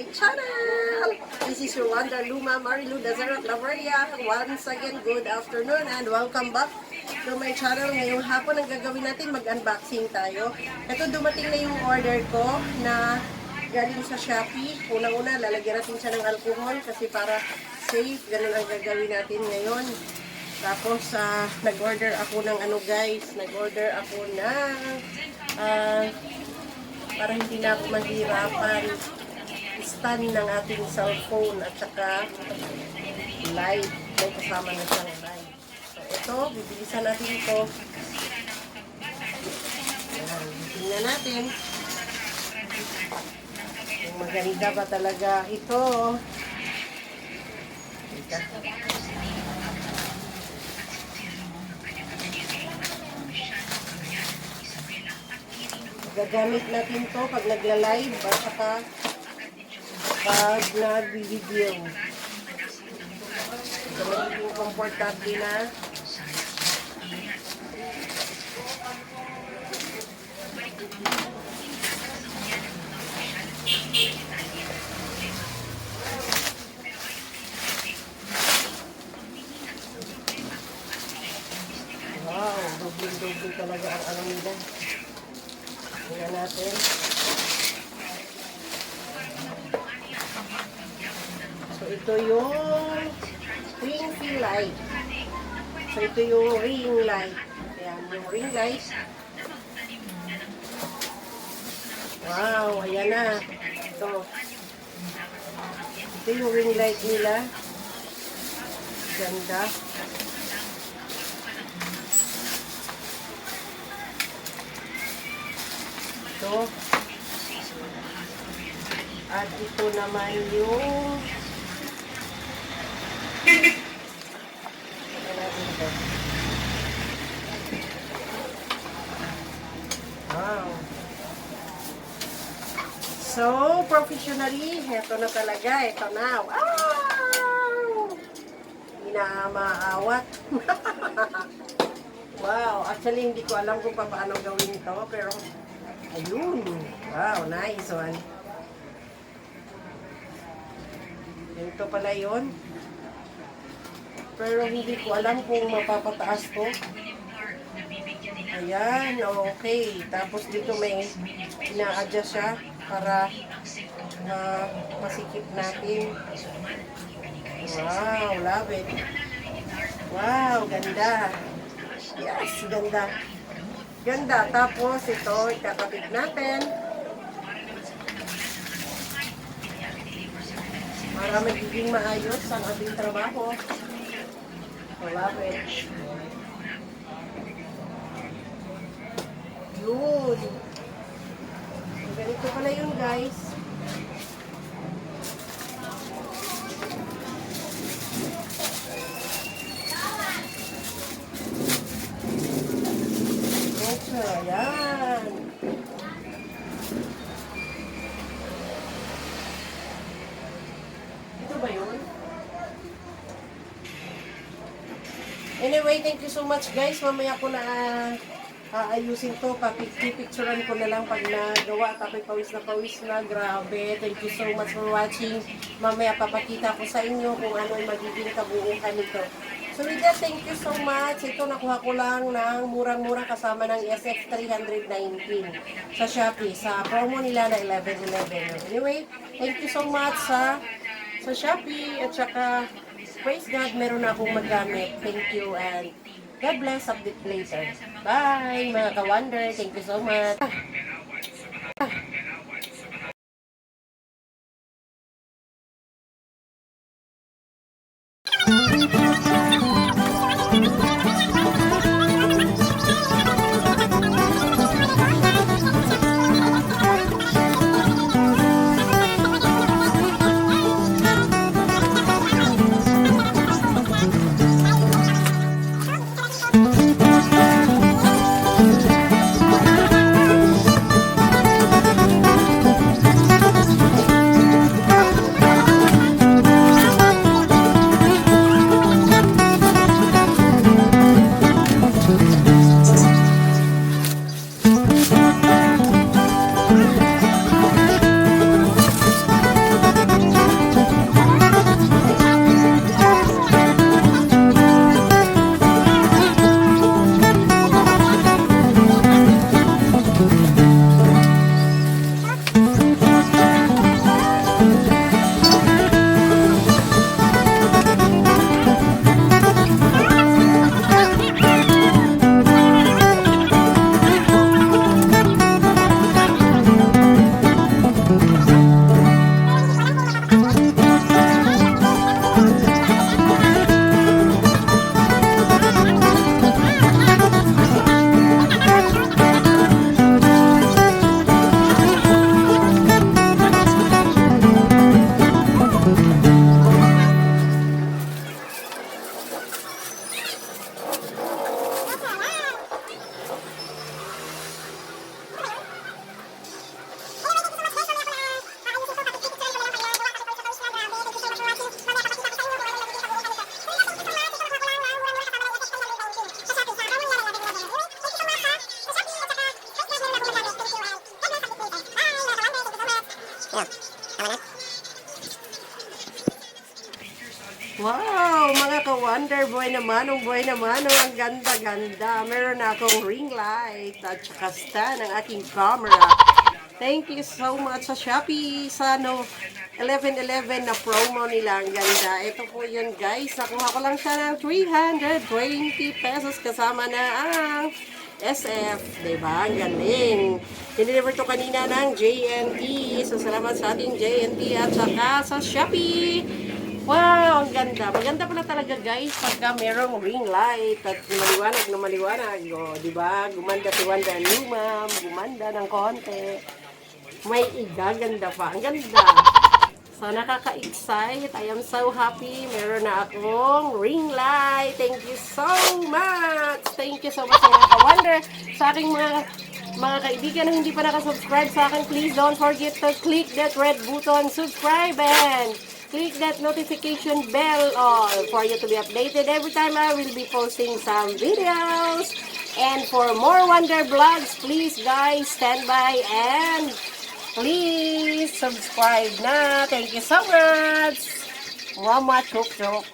my channel! This is your Wanda Luma Marilu Dazarat Lavaria. Once again, good afternoon and welcome back to my channel. Ngayong hapon, ang gagawin natin, mag-unboxing tayo. Ito, dumating na yung order ko na galing sa Shopee. Unang-una, lalagyan natin siya ng alcohol kasi para safe. Ganun ang gagawin natin ngayon. Tapos, nag-order ako ng guys. Nag-order ako ng para hindi na ako mahirapan, stand ng ating cellphone at saka light. May kasama na siyang light. So, ito, bibilisan natin ito. Ayan, tingnan natin. Kung maganda ba talaga ito. Ika. Gagamit natin to pag nagla-live at saka pag nag-video. So, magiging komportable na. Wow, doble-doble talaga ang nila. Tingnan natin. So, ito yung ringlight. So, ito yung ringlight. Ayan, yung ringlight. Wow, ayan na. Ito. Ito yung ringlight nila. Ganda. Ito. At ito naman yung wow. So, professionally, ito na talaga. Ito na. Wow! Hindi na maawat. Wow. Actually, hindi ko alam kung paano gawin ito. Pero, ayun. Wow, nice one. Ito pala yun. Pero hindi ko alam kung mapapataas ko. Ayan, okay. Tapos dito may ina-adjust siya para masikip natin. Wow, love it. Wow, ganda. Yes, ganda. Ganda. Tapos ito, ikakabit natin. Para magiging maayos ang ating trabaho. Love it. Yun. Ganito pala yun, guys. Okay, yan. Ito ba yun? Anyway, thank you so much, guys. Mamaya ko na aayusin to, papipicturean ko na lang pag nagawa, tapos pawis na, grabe, thank you so much for watching. Mamaya papakita ko sa inyo kung ano yung magiging kabuuan nito. So with that, thank you so much. Ito, nakuha ko lang ng murang-mura kasama ng SF319 sa Shopee, sa promo nila na 11/11. Anyway, thank you so much sa Shopee, at saka praise God, meron na akong magamit. Thank you and God bless. Update later. Bye, mga ka-wonder. Thank you so much. Wow, mga ka-Wonder Boy naman, ang ganda-ganda. Meron na akong ring light at saka stand ng aking camera. Thank you so much sa Shopee, sa 11/11 na promo nila. Ang ganda. Ito po yun guys, nakuha ko lang siya ng 320 pesos kasama na ang SF. Diba? Ang galing. Dineliver to kanina ng JNT. So, salamat sa ating JNT at saka sa Shopee. Wow, ang ganda. Maganda pala talaga guys pagka merong ring light at maliwanag na maliwanag. O, di ba? Gumanda si Wanda Lumam, gumanda ng konti. May igaganda pa. Ang ganda. So, nakaka-excite. I am so happy. Meron na akong ring light. Thank you so much. Thank you so much mga ka-Wonder. Sa aking mga kaibigan na hindi pa nakasubscribe sa akin, please don't forget to click that red button, subscribe, and click that notification bell all for you to be updated every time I will be posting some videos. And for more Wonder Vlogs, please guys, stand by and please subscribe na. Thank you so much. Mama chok chok.